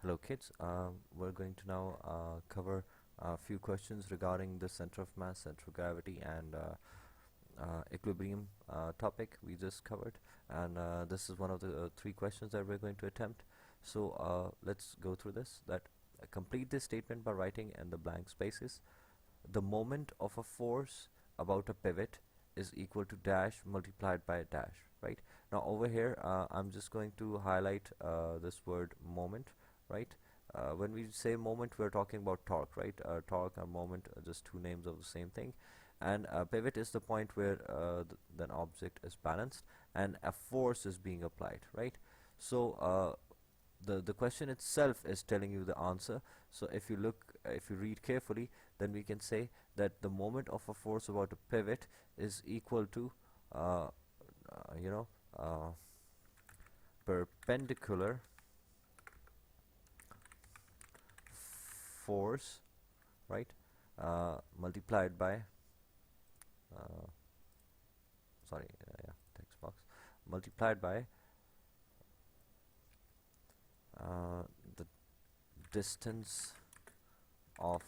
Hello kids, we're going to now cover a few questions regarding the center of mass, center of gravity and equilibrium topic we just covered, and this is one of the three questions that we're going to attempt. So let's go through this. Complete this statement by writing in the blank spaces. The moment of a force about a pivot is equal to dash multiplied by dash, right? Now over here I'm just going to highlight this word moment, right? When we say moment, we're talking about torque, right? Torque and moment are just two names of the same thing, and pivot is the point where the object is balanced and a force is being applied, right? So the question itself is telling you the answer. So if you read carefully, then we can say that the moment of a force about a pivot is equal to uh, you know perpendicular force, right? Multiplied by uh, sorry, yeah, text box, multiplied by uh, the distance of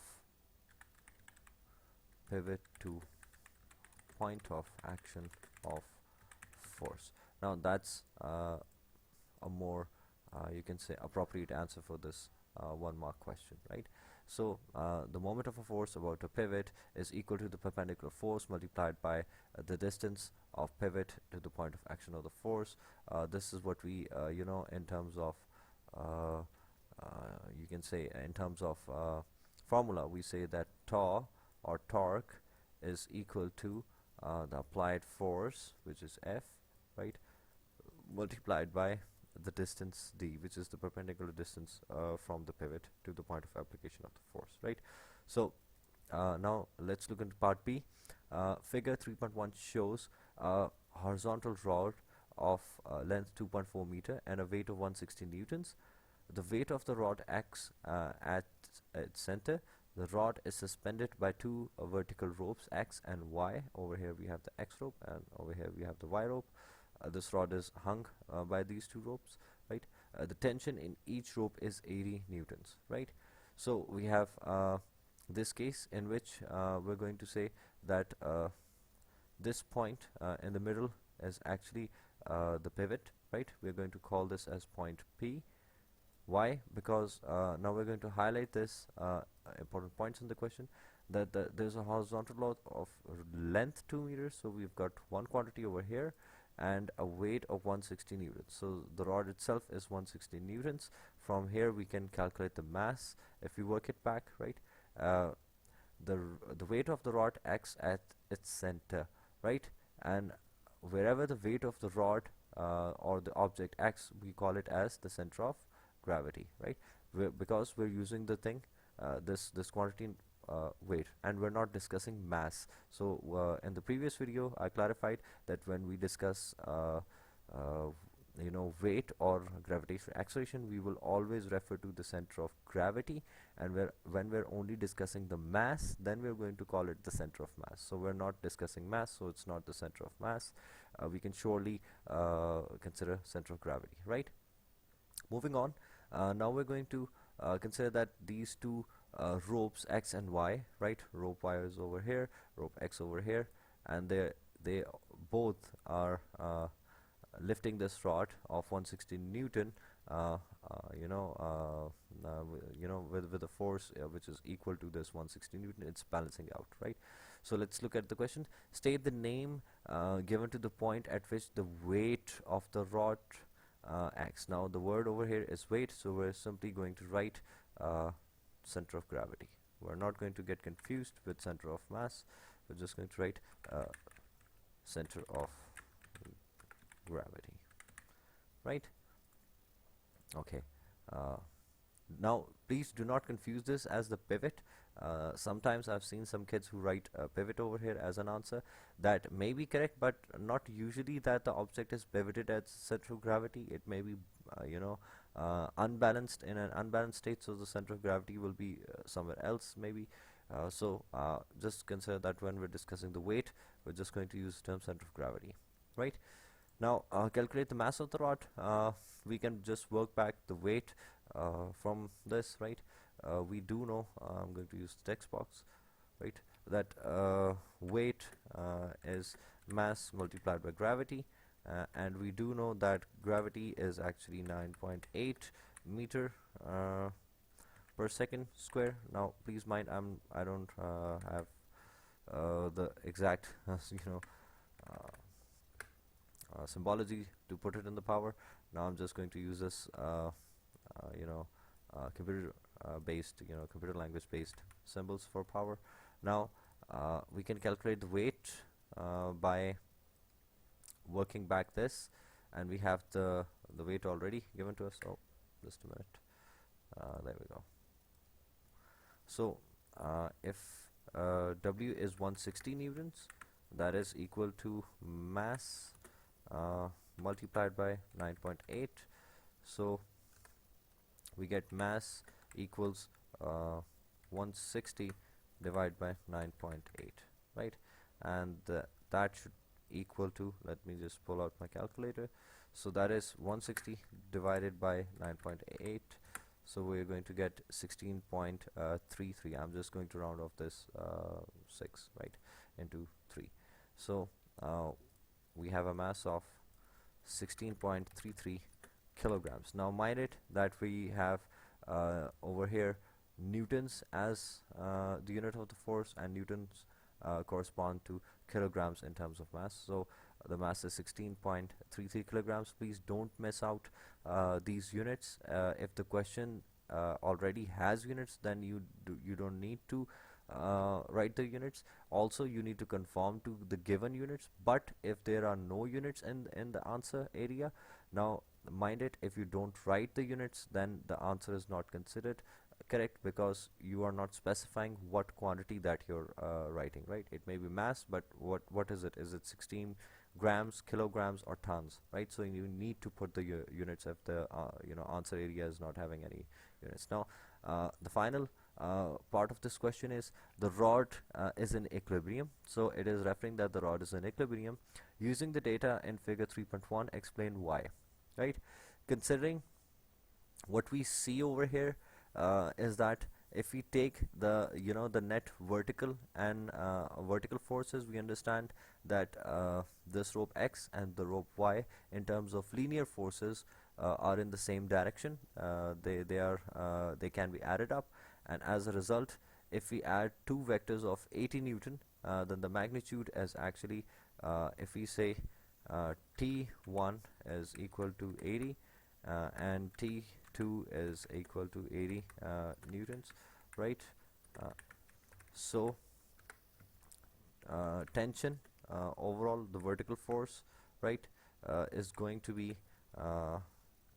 pivot to point of action of force. Now that's a more you can say appropriate answer for this 1 mark question, right? So the moment of a force about a pivot is equal to the perpendicular force multiplied by the distance of pivot to the point of action of the force. This is what we in terms of uh, you can say in terms of formula, we say that tau or torque is equal to the applied force, which is F, right, multiplied by the distance d, which is the perpendicular distance from the pivot to the point of application of the force, right? So now let's look into part B. Figure 3.1 shows a horizontal rod of length 2.4 meter and a weight of 160 newtons. The weight of the rod acts at its center. The rod is suspended by two vertical ropes, X and Y. Over here we have the X rope, and over here we have the Y rope. This rod is hung by these two ropes, right? The tension in each rope is 80 newtons, right? So we have this case in which we're going to say that this point in the middle is actually the pivot, right? We're going to call this as point P. Why? Because now we're going to highlight this important points in the question, that there's a horizontal rod of length 2 meters, so we've got one quantity over here and a weight of 160 newtons. So the rod itself is 160 newtons. From here we can calculate the mass if we work it back, right? Uh, the weight of the rod acts at its center, right? And wherever the weight of the rod or the object acts, we call it as the center of gravity, right? Because we're using the thing, this quantity weight, and we're not discussing mass. So in the previous video I clarified that when we discuss uh, weight or gravitational acceleration, we will always refer to the center of gravity, and when we're only discussing the mass, then we're going to call it the center of mass. So we're not discussing mass, so it's not the center of mass. We can surely consider center of gravity, right? Moving on, now we're going to consider that these two ropes X and Y, right? Rope Y is over here, rope X over here, and they both are lifting this rod of 160 Newton, with a force which is equal to this 160 Newton. It's balancing out, right? So let's look at the question. State the name given to the point at which the weight of the rod acts. Now the word over here is weight, so we're simply going to write center of gravity. We're not going to get confused with center of mass. We're just going to write center of gravity, right? Okay. uh, Now please do not confuse this as the pivot. Sometimes I've seen some kids who write a pivot over here as an answer. That may be correct, but not usually that the object is pivoted at center of gravity. It may be unbalanced, in an unbalanced state, so the center of gravity will be somewhere else maybe. Just consider that when we're discussing the weight, we're just going to use the term center of gravity, right? Now calculate the mass of the rod. We can just work back the weight from this, right, we do know, I'm going to use the text box, right, that weight is mass multiplied by gravity, and we do know that gravity is actually 9.8 meter per second square. Now please mind, I don't have the exact you know symbology to put it in the power. Now I'm just going to use this you know computer based, computer language based symbols for power. Now we can calculate the weight by working back this, and we have the weight already given to us. Oh, just a minute. There we go. So if W is 160 newtons, that is equal to mass multiplied by 9.8. So we get mass equals 160 divided by 9.8, right? And that should equal to, let me just pull out my calculator. So that is 160 divided by 9.8. So we're going to get 16.33. I'm just going to round off this 6, right, into 3. So we have a mass of 16.33 kilograms. Now mind it that we have over here newtons as the unit of the force, and newtons correspond to kilograms in terms of mass. So the mass is 16.33 kilograms. Please don't miss out these units. If the question already has units, then you don't need to write the units. Also, you need to conform to the given units. But if there are no units in the answer area, now mind it, if you don't write the units, then the answer is not considered correct, because you are not specifying what quantity that you're writing, right? It may be mass, but what is it? Is it 16 grams, kilograms, or tons, right? So you need to put the units if the answer area is not having any units. Now the final part of this question is the rod is in equilibrium. So it is referring that the rod is in equilibrium. Using the data in figure 3.1, explain why, right? Considering what we see over here is that if we take the the net vertical and vertical forces, we understand that this rope X and the rope Y in terms of linear forces are in the same direction. They can be added up, and as a result, if we add two vectors of 80 Newton, then the magnitude is actually, if we say T1 is equal to 80 and T2 is equal to 80 newtons, right? So tension, overall the vertical force, right, is going to be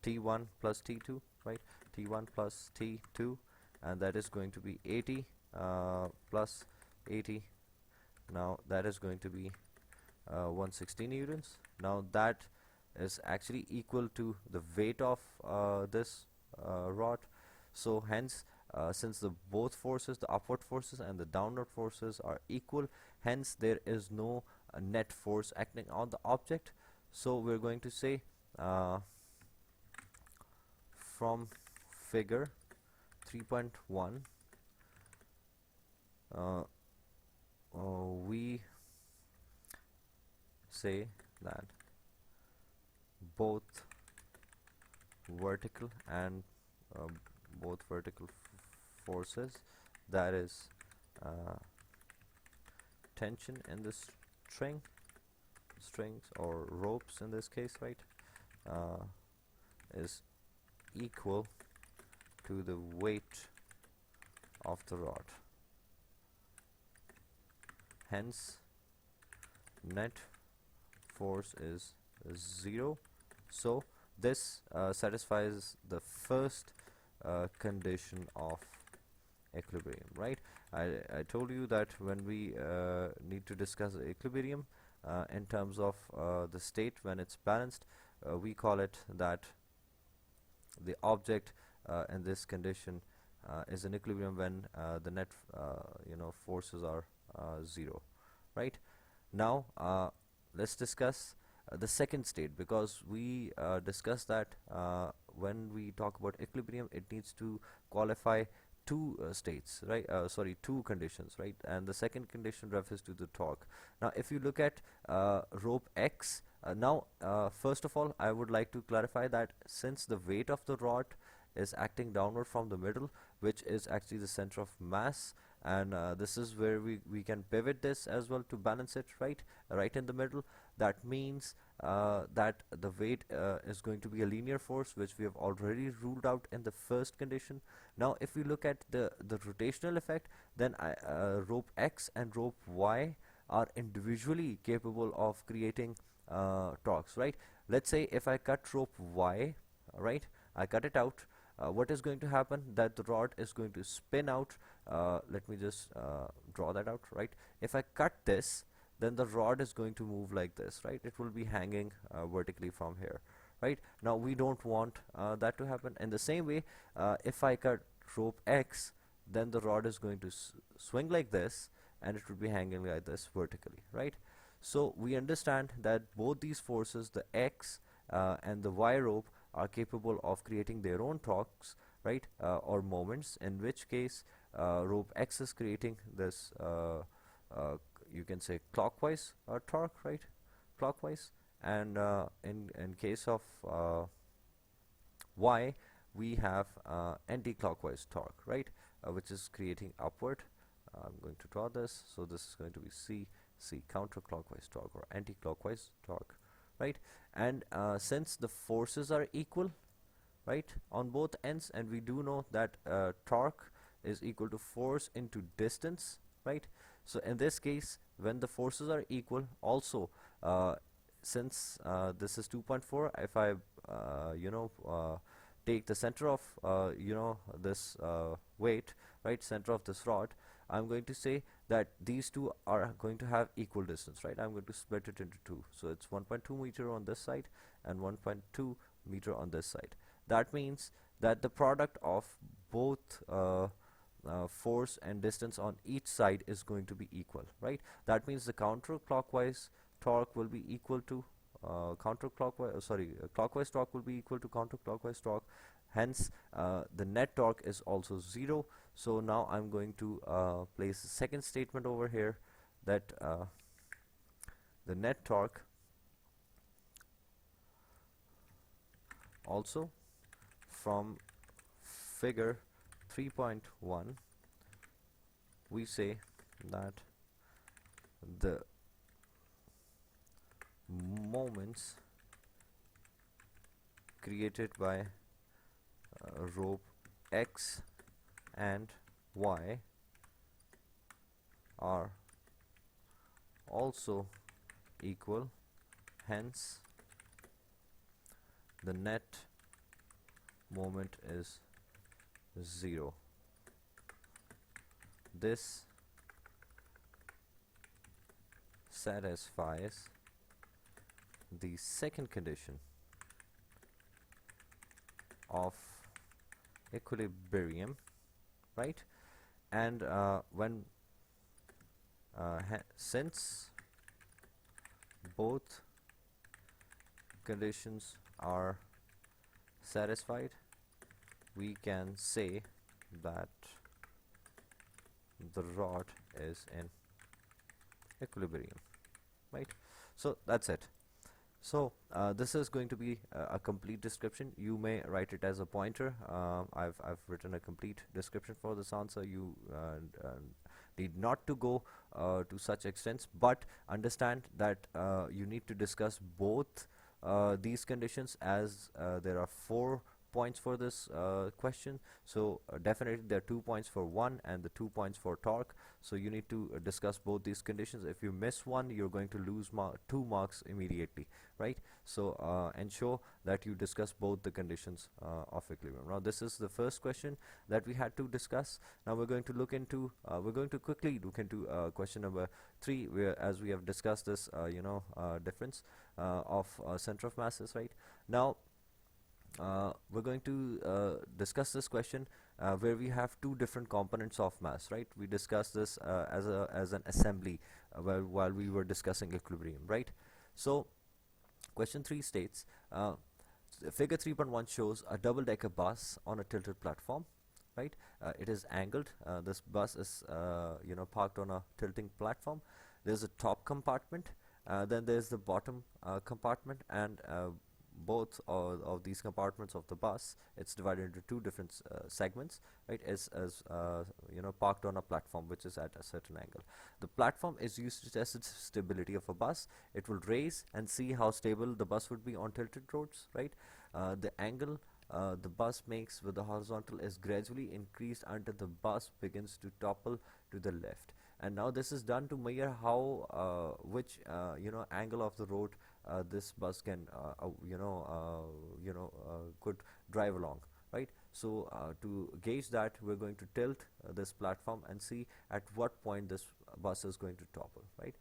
T1 plus T2, right? T1 plus T2, and that is going to be 80 plus 80. Now that is going to be 160 newtons. Now that is actually equal to the weight of this rod. So hence, since the both forces, the upward forces and the downward forces, are equal, hence there is no net force acting on the object. So we're going to say from figure 3.1 we say that both vertical and both vertical forces, that is tension in the strings or ropes in this case, right, is equal to the weight of the rod. Hence net force is 0. So this satisfies the first condition of equilibrium, right? I told you that when we need to discuss equilibrium in terms of the state when it's balanced, we call it that the object in this condition is in equilibrium when the net forces are 0, right? Now let's discuss the second state, because we discussed that when we talk about equilibrium, it needs to qualify two states, right? Sorry, two conditions, right? And the second condition refers to the torque. Now, if you look at rope X, first of all, I would like to clarify that since the weight of the rod is acting downward from the middle, which is actually the center of mass, and this is where we can pivot this as well to balance it, right in the middle. That means that the weight is going to be a linear force, which we have already ruled out in the first condition. Now if we look at the rotational effect, then rope X and rope Y are individually capable of creating torques, right? Let's say if I cut rope Y, right, I cut it out, what is going to happen, that the rod is going to spin out. Let me just draw that out, right? If I cut this, then the rod is going to move like this, right? It will be hanging vertically from here, right? Now we don't want that to happen. In the same way, if I cut rope X, then the rod is going to swing like this, and it would be hanging like this vertically, right? So we understand that both these forces, the X and the Y rope, are capable of creating their own torques, right, or moments, in which case rope X is creating this you can say clockwise torque, right, clockwise, and in case of Y, we have anti-clockwise torque, right, which is creating upward. I'm going to draw this, so this is going to be C, counterclockwise torque or anti-clockwise torque, right? And since the forces are equal, right, on both ends, and we do know that torque is equal to force into distance, right? So in this case, when the forces are equal, also since this is 2.4, if I take the center of this weight, right, center of this rod, I'm going to say that these two are going to have equal distance, right? I'm going to split it into two, so it's 1.2 meter on this side and 1.2 meter on this side. That means that the product of both force and distance on each side is going to be equal, right? That means the counterclockwise torque will be equal to clockwise torque will be equal to counterclockwise torque. Hence the net torque is also 0. So now I'm going to place the second statement over here, that the net torque also from figure 3.1, we say that the moments created by rope X and Y are also equal, hence the net moment is 0. This satisfies the second condition of equilibrium, right? And when since both conditions are satisfied, we can say that the rod is in equilibrium, right? So that's it. So this is going to be a complete description. You may write it as a pointer. I've written a complete description for this answer. You need not to go to such extents, but understand that you need to discuss both these conditions, as there are 4 points for this question. So definitely there are 2 points for one and the 2 points for torque. So you need to discuss both these conditions. If you miss one, you're going to lose 2 marks immediately, right? So ensure that you discuss both the conditions of equilibrium. Now this is the first question that we had to discuss. Now we're going to look into we're going to quickly look into question number 3, where as we have discussed this difference of center of masses, right? Now we're going to discuss this question where we have 2 different components of mass, right? We discussed this as an assembly while we were discussing equilibrium, right? So question 3 states Figure 3.1 shows a double-decker bus on a tilted platform, right? It is angled. This bus is, parked on a tilting platform. There's a top compartment, then there's the bottom compartment, and both of these compartments of the bus, it's divided into two different segments, right? As parked on a platform which is at a certain angle. The platform is used to test the stability of a bus. It will raise and see how stable the bus would be on tilted roads, right? The angle the bus makes with the horizontal is gradually increased until the bus begins to topple to the left. And now this is done to measure how which angle of the road this bus can could drive along, right? So to gauge that, we're going to tilt this platform and see at what point this bus is going to topple, right?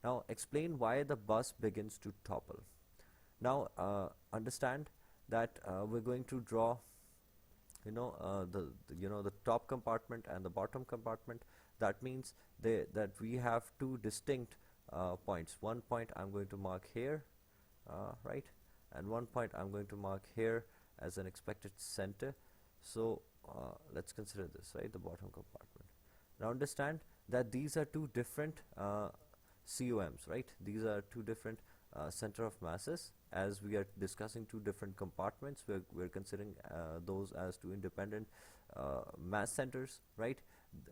Now explain why the bus begins to topple. Now understand that we're going to draw the top compartment and the bottom compartment. That means that we have two distinct points. One point I'm going to mark here, right, and one point I'm going to mark here as an expected center. So let's consider this, right, the bottom compartment. Now understand that these are two different COMs, right? These are two different center of masses. As we are discussing two different compartments, we're considering those as two independent mass centers, right?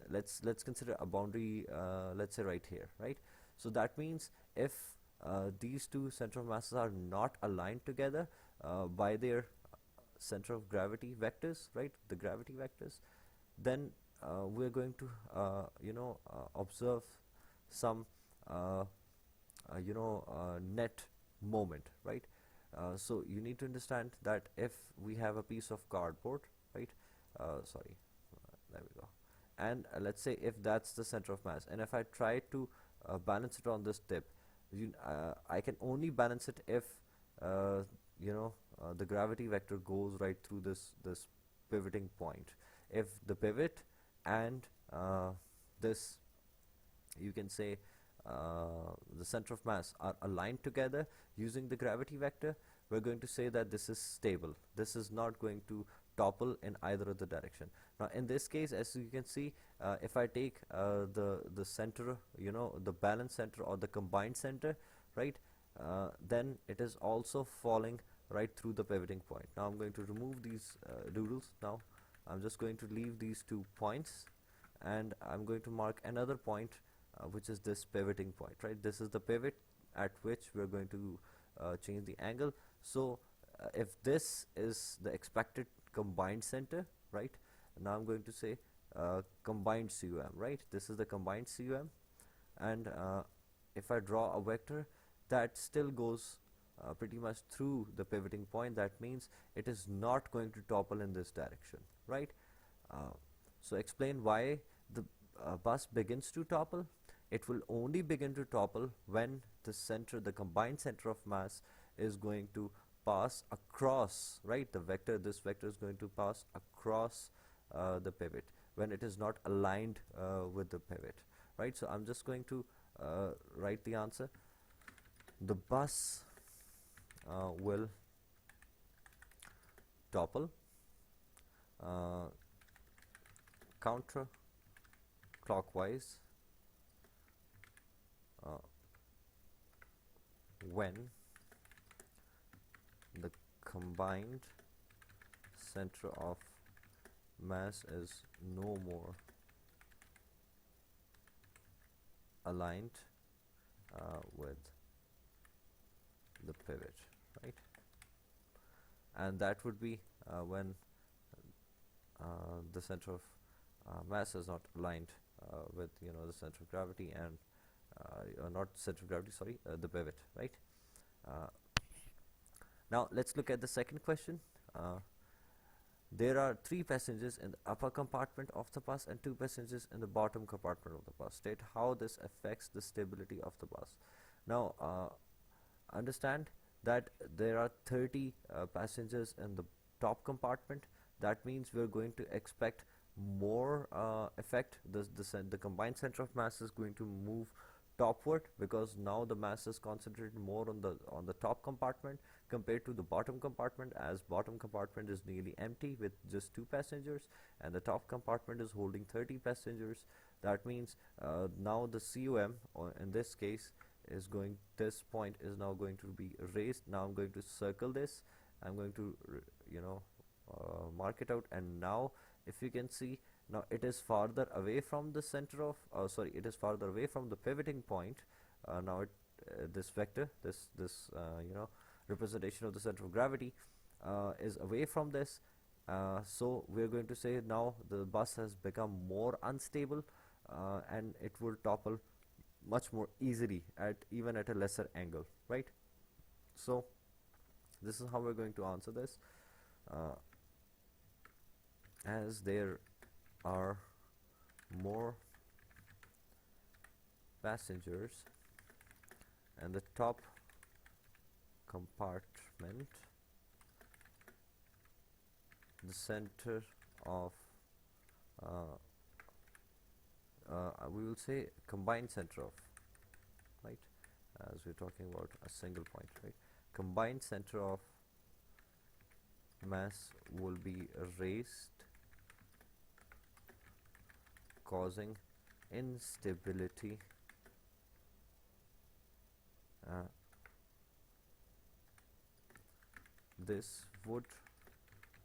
Let's consider a boundary, let's say right here, right? So that means if these two center of masses are not aligned together by their center of gravity vectors, right, the gravity vectors, then we're going to observe some net moment, right? So you need to understand that if we have a piece of cardboard, right, there we go, and let's say if that's the center of mass, and if I try to balance it on this tip, I can only balance it if the gravity vector goes right through this pivoting point. If the pivot and this, you can say, the center of mass are aligned together using the gravity vector, we're going to say that this is stable. This is not going to topple in either of the direction. Now in this case, as you can see, if I take the center, the balance center or the combined center, right, then it is also falling right through the pivoting point. Now I'm going to remove these doodles. Now I'm just going to leave these 2 points, and I'm going to mark another point which is this pivoting point, right? This is the pivot at which we're going to change the angle. So if this is the expected combined center, right, now I'm going to say combined COM, right? This is the combined COM, and if I draw a vector that still goes pretty much through the pivoting point, that means it is not going to topple in this direction, right? So explain why the bus begins to topple. It will only begin to topple when the combined center of mass is going to pass across, right? This vector is going to pass across the pivot when it is not aligned with the pivot, right? So I'm just going to write the answer. The bus will topple counterclockwise when the combined center of mass is no more aligned with the pivot, right? And that would be when the center of mass is not aligned with the center of gravity and not center of gravity, sorry, the pivot, right? Now let's look at the second question. There are 3 passengers in the upper compartment of the bus and 2 passengers in the bottom compartment of the bus. State how this affects the stability of the bus. Now understand that there are 30 passengers in the top compartment. That means we're going to expect more effect. The combined center of mass is going to move topward, because now the mass is concentrated more on the top compartment compared to the bottom compartment, as bottom compartment is nearly empty with just 2 passengers and the top compartment is holding 30 passengers. That means now the COM, or in this case, is going, this point is now going to be raised. Now I'm going to circle this, I'm going to mark it out, and now if you can see, now it is farther away from the center of it is farther away from the pivoting point. Now this vector, this representation of the center of gravity is away from this, so we're going to say now the bus has become more unstable, and it will topple much more easily at even at a lesser angle, right? So this is how we're going to answer this. As there are more passengers and the top compartment, the center of we will say combined center of, right, as we're talking about a single point, right, combined center of mass will be raised, causing instability this would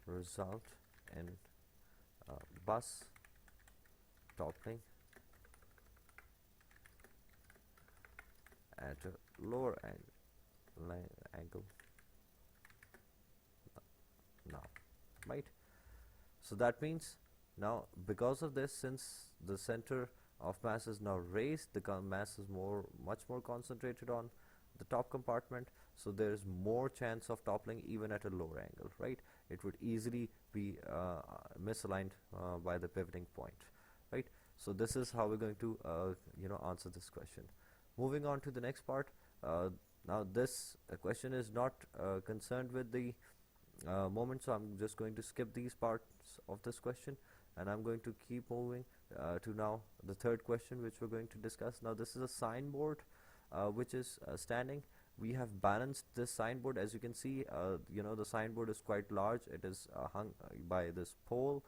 result in bus toppling at a lower angle now, right? So that means now, because of this, since the center of mass is now raised, the mass is much more concentrated on the top compartment, so there is more chance of toppling even at a lower angle, right? It would easily be misaligned by the pivoting point, right? So this is how we're going to answer this question. Moving on to the next part. Now this question is not concerned with the moment, so I'm just going to skip these parts of this question, and I'm going to keep moving to now the third question, which we're going to discuss. Now this is a signboard which is standing. We have balanced this signboard. As you can see, the signboard is quite large. It is hung by this pole.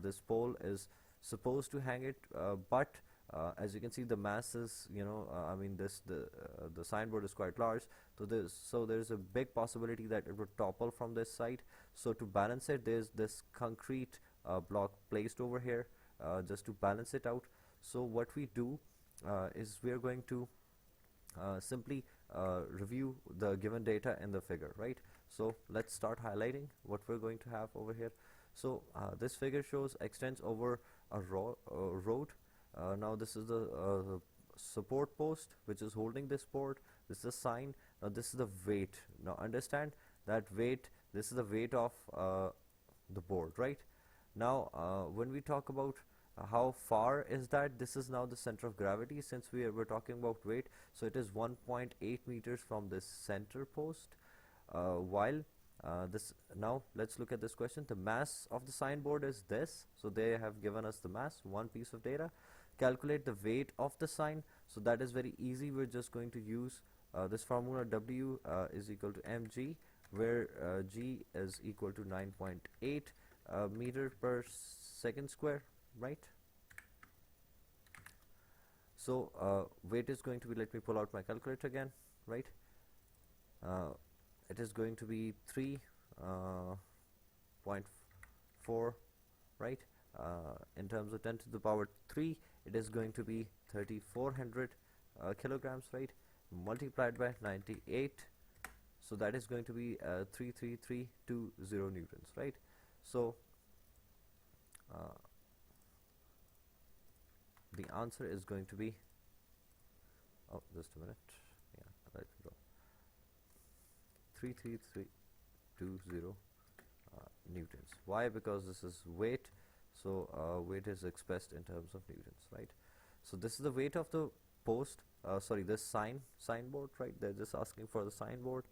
This pole is supposed to hang it, but as you can see, the mass is, the signboard is quite large, so there's a big possibility that it would topple from this side. So to balance it, there's this concrete block placed over here just to balance it out. So what we do is we are going to simply review the given data in the figure, right? So let's start highlighting what we're going to have over here. So this figure extends over a road. Now this is the support post which is holding this board. This is a sign. Now this is the weight. Now understand that weight, this is the weight of the board, right? Now when we talk about how far is that, this is now the center of gravity, since we're talking about weight. So it is 1.8 meters from this center post, while now let's look at this question. The mass of the signboard is this, so they have given us the mass, one piece of data. Calculate the weight of the sign. So that is very easy. We're just going to use this formula. W is equal to mg, where g is equal to 9.8 meter per second square, right? So weight is going to be, let me pull out my calculator again, right? It is going to be 3.4, right? In terms of 10 to the power 3, it is going to be 3400 kilograms, right? Multiplied by 98, so that is going to be 33320 newtons, right? So the answer is going to be, oh, just a minute, yeah, let me go, 33320 newtons. Why? Because this is weight, so weight is expressed in terms of newtons, right? So this is the weight of the post, this signboard, right? They're just asking for the signboard.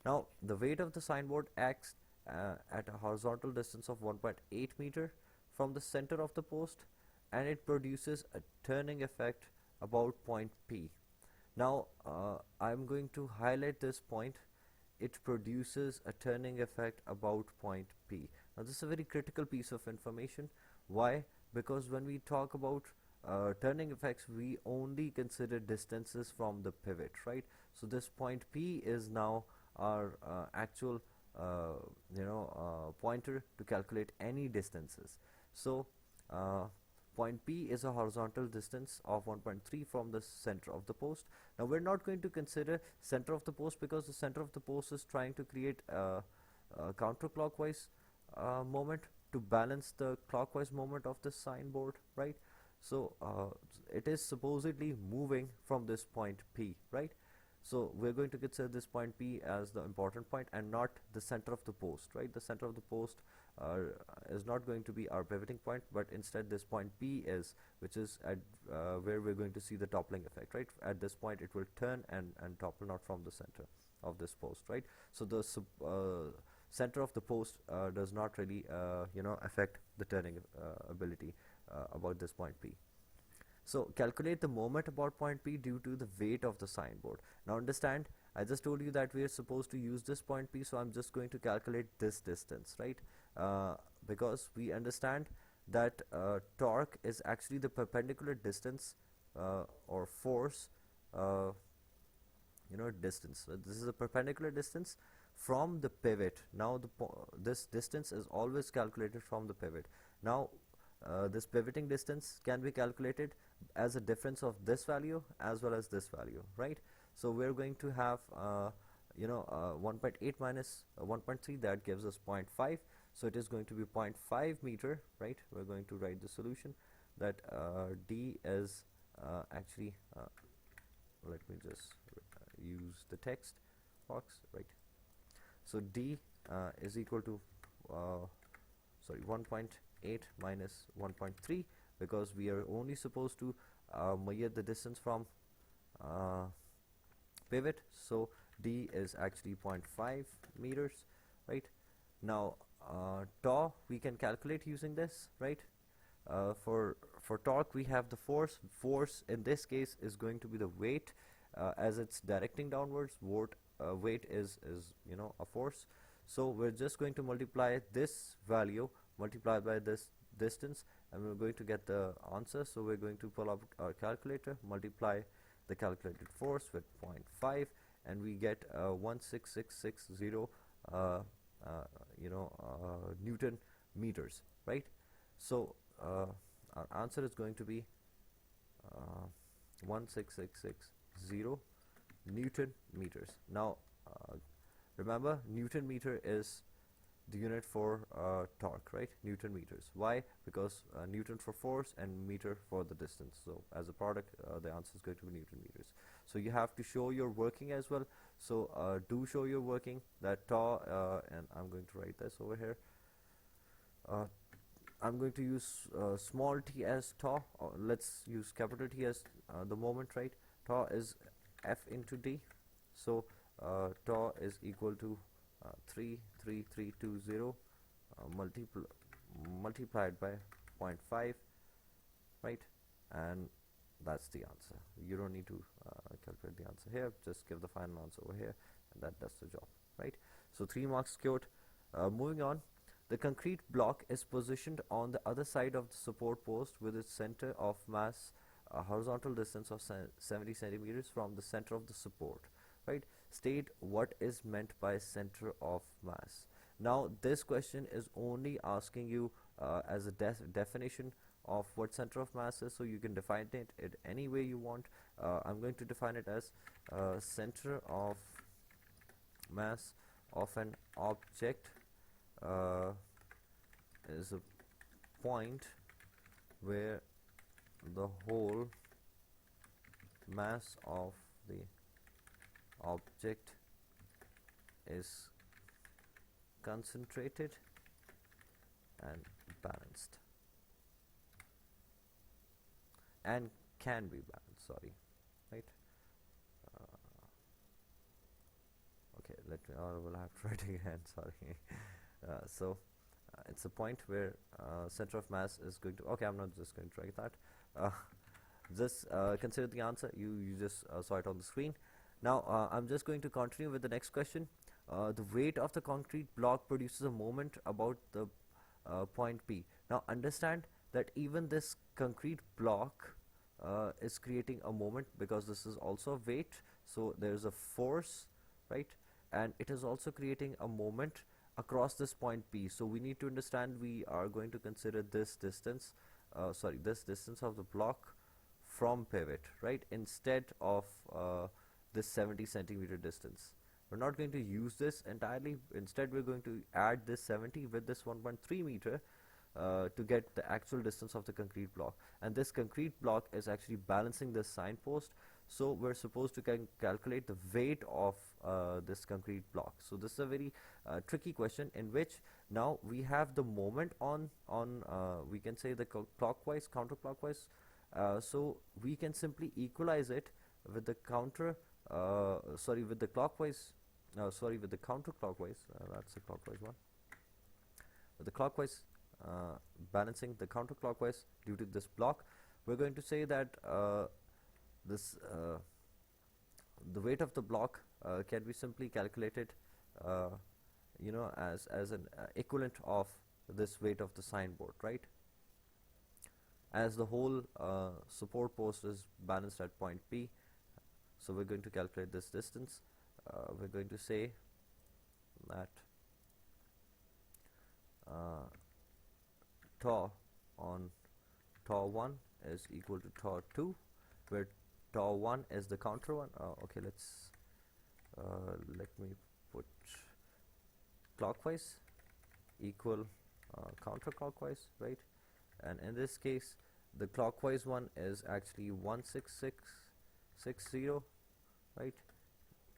Now the weight of the signboard acts at a horizontal distance of 1.8 meter from the center of the post, and it produces a turning effect about point P. Now I'm going to highlight this point. It produces a turning effect about point P. Now this is a very critical piece of information. Why? Because when we talk about turning effects, we only consider distances from the pivot, right? So this point P is now our actual pointer to calculate any distances. So uh, point P is a horizontal distance of 1.3 from the center of the post. Now we're not going to consider center of the post because the center of the post is trying to create a counterclockwise moment to balance the clockwise moment of the signboard, right? So it is supposedly moving from this point P, right? So we're going to consider this point P as the important point and not the center of the post, right? The center of the post uh, is not going to be our pivoting point, but instead this point P is, which is at where we're going to see the toppling effect, right? At this point it will turn and topple not from the center of this post, right? So the center of the post does not really affect the turning ability about this point P. So calculate the moment about point P due to the weight of the signboard. Now understand, I just told you that we are supposed to use this point P, so I'm just going to calculate this distance, right? Because we understand that torque is actually the perpendicular distance or force, uh, distance. So this is a perpendicular distance from the pivot. Now this distance is always calculated from the pivot. Now this pivoting distance can be calculated as a difference of this value as well as this value, right? So we're going to have 1.8 minus 1.3, that gives us 0.5. So it is going to be 0.5 meter, right? We're going to write the solution that D is actually let me just use the text box, right? So D is equal to 1.8 minus 1.3, because we are only supposed to measure the distance from pivot. So D is actually 0.5 meters, right? Now tau we can calculate using this, right? For torque we have the force in this case is going to be the weight, as it's directing downwards. Weight is a force, so we're just going to multiply this value multiplied by this distance, and we're going to get the answer. So we're going to pull up our calculator, multiply the calculated force with 0.5, and we get 16660 Newton meters, right? So our answer is going to be 16660 Newton meters. Now remember, Newton meter is the unit for torque, right? Newton meters. Why? Because Newton for force and meter for the distance. So as a product, the answer is going to be Newton meters. So you have to show your working as well. So do show your working, that tau, and I'm going to write this over here. I'm going to use small t as tau, or let's use capital T as the moment, right? Tau is F into D. So tau is equal to 33320 multiplied by 0.5, right? And that's the answer. You don't need to calculate the answer here, just give the final answer over here, and that does the job, right? So 3 marks scored. Moving on, the concrete block is positioned on the other side of the support post with its center of mass a horizontal distance of 70 centimeters from the center of the support, right? State what is meant by center of mass. Now this question is only asking you as a definition of what center of mass is, so you can define it any way you want. I'm going to define it as center of mass of an object is a point where the whole mass of the object is concentrated and balanced, and can be balanced, sorry, right? Okay, we'll have to write again, sorry. So it's a point where center of mass is going to, okay, I'm not just going to write that. Just consider the answer. You just saw it on the screen. Now I'm just going to continue with the next question. The weight of the concrete block produces a moment about the point P. Now understand that even this concrete block is creating a moment, because this is also a weight, so there is a force, right? And it is also creating a moment across this point P. So we need to understand, we are going to consider this distance, this distance of the block from pivot, right, instead of this 70 centimeter distance. We're not going to use this entirely. Instead, we're going to add this 70 with this 1.3 meter to get the actual distance of the concrete block. And this concrete block is actually balancing this signpost. So we're supposed to calculate the weight of this concrete block. So this is a very tricky question, in which now we have the moment on we can say the clockwise, counterclockwise. So we can simply equalize it with the with the clockwise, with the counterclockwise. That's the clockwise one. With the clockwise, balancing the counterclockwise due to this block, we're going to say that this the weight of the block can be simply calculated, as an equivalent of this weight of the signboard, right? As the whole support post is balanced at point P, so we're going to calculate this distance. We're going to say that tau on tau 1 is equal to tau 2, where tau 1 is the counter one. Okay, let me put clockwise equal counterclockwise, right? And in this case, the clockwise one is actually 16660, right,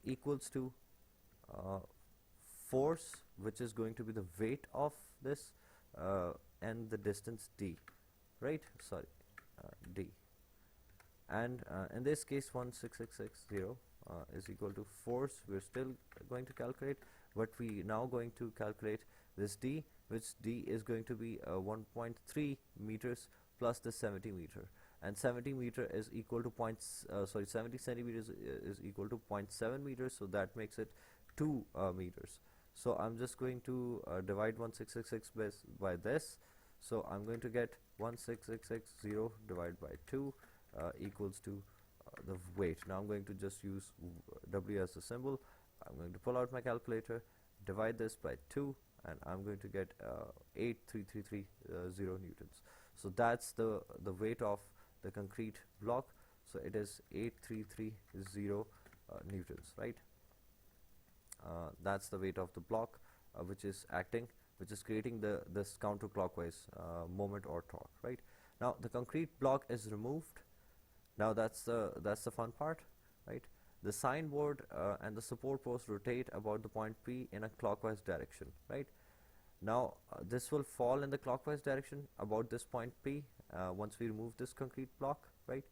equals to force, which is going to be the weight of this, and the distance d, right? D. And in this case, 16660 is equal to force. We're still going to calculate, but we now going to calculate this d, which d is going to be 1.3 meters plus the 70 meter, and 70 meter is equal to 70 centimeters is equal to 0.7 meters, so that makes it 2 meters. So I'm just going to divide 16666 by this. So I'm going to get 16660 divided by 2 equals to the weight. Now I'm going to just use W as a symbol. I'm going to pull out my calculator, divide this by 2, and I'm going to get 83330 newtons. So that's the weight of the concrete block. So it is 8330 newtons, right? That's the weight of the block which is creating this counterclockwise moment or torque, right? Now the concrete block is removed. Now that's the fun part, right? The signboard and the support post rotate about the point P in a clockwise direction, right? Now this will fall in the clockwise direction about this point P once we remove this concrete block, right?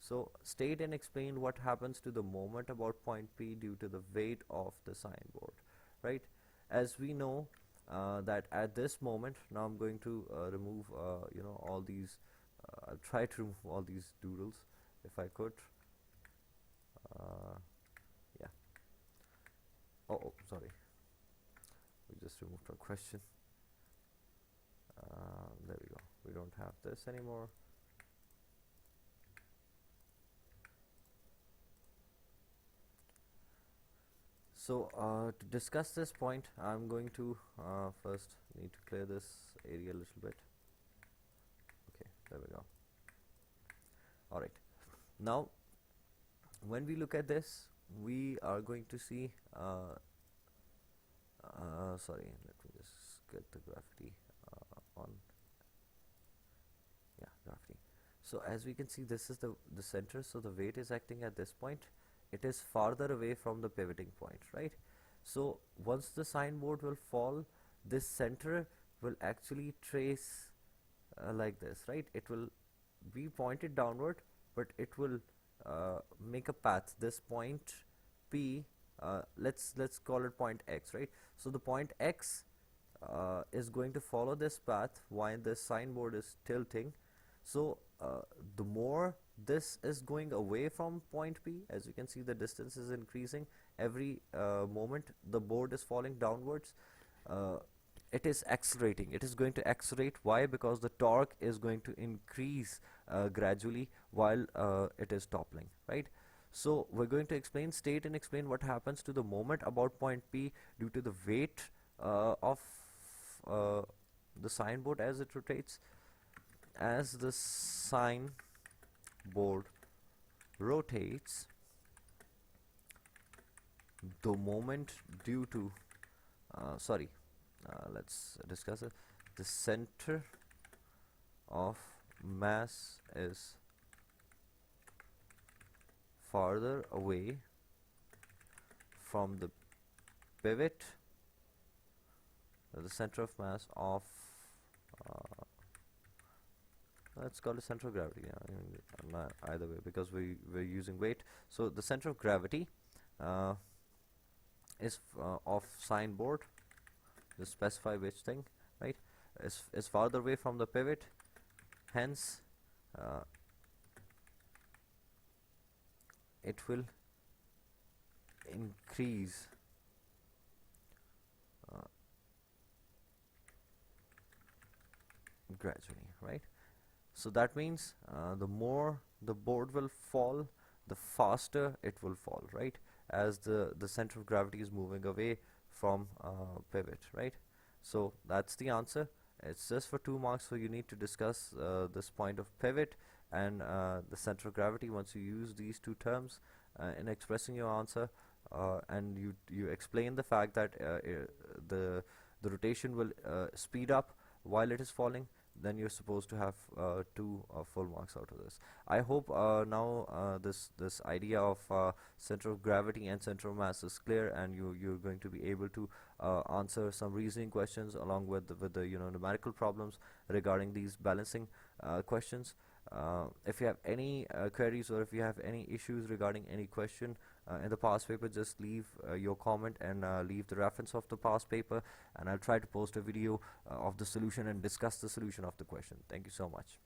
So state and explain what happens to the moment about point P due to the weight of the signboard, right? As we know that at this moment, now I'm going to remove all these, I'll try to remove all these doodles if I could. Yeah. Oh, sorry. We just removed our question. There we go. We don't have this anymore. So to discuss this point, I'm going to first need to clear this area a little bit. Okay, there we go. All right. Now, when we look at this, we are going to see. Sorry, let me just get the graffiti on. Yeah, graffiti. So as we can see, this is the center. So the weight is acting at this point. It is farther away from the pivoting point, right? So once the signboard will fall, this center will actually trace like this, right? It will be pointed downward, but it will make a path. This point P, let's call it point X, right? So the point X is going to follow this path while the signboard is tilting. So the more this is going away from point P, as you can see, the distance is increasing every moment the board is falling downwards. uh, it is accelerating, it is going to accelerate. Why? Because the torque is going to increase gradually while it is toppling, right? So we're going to state and explain what happens to the moment about point P due to the weight of uh, the sign board as it rotates. As the sign board rotates, the moment due to let's discuss it. The center of mass is farther away from the pivot. The center of mass of uh, let's call it center of gravity. Yeah, either way, because we're using weight. So the center of gravity uh, is of sign board. Just specify which thing, right? Is farther away from the pivot. Hence, it will increase gradually, right? So that means the more the board will fall, the faster it will fall, right? As the center of gravity is moving away from pivot, right? So that's the answer. It's just for 2 marks, so you need to discuss this point of pivot and the center of gravity. Once you use these two terms in expressing your answer, and you explain the fact that the rotation will speed up while it is falling, then you're supposed to have 2 full marks out of this. I hope now this idea of center of gravity and center of mass is clear, and you're going to be able to answer some reasoning questions along with the numerical problems regarding these balancing questions. If you have any queries, or if you have any issues regarding any question in the past paper, just leave your comment and leave the reference of the past paper, and I'll try to post a video of the solution and discuss the solution of the question. Thank you so much.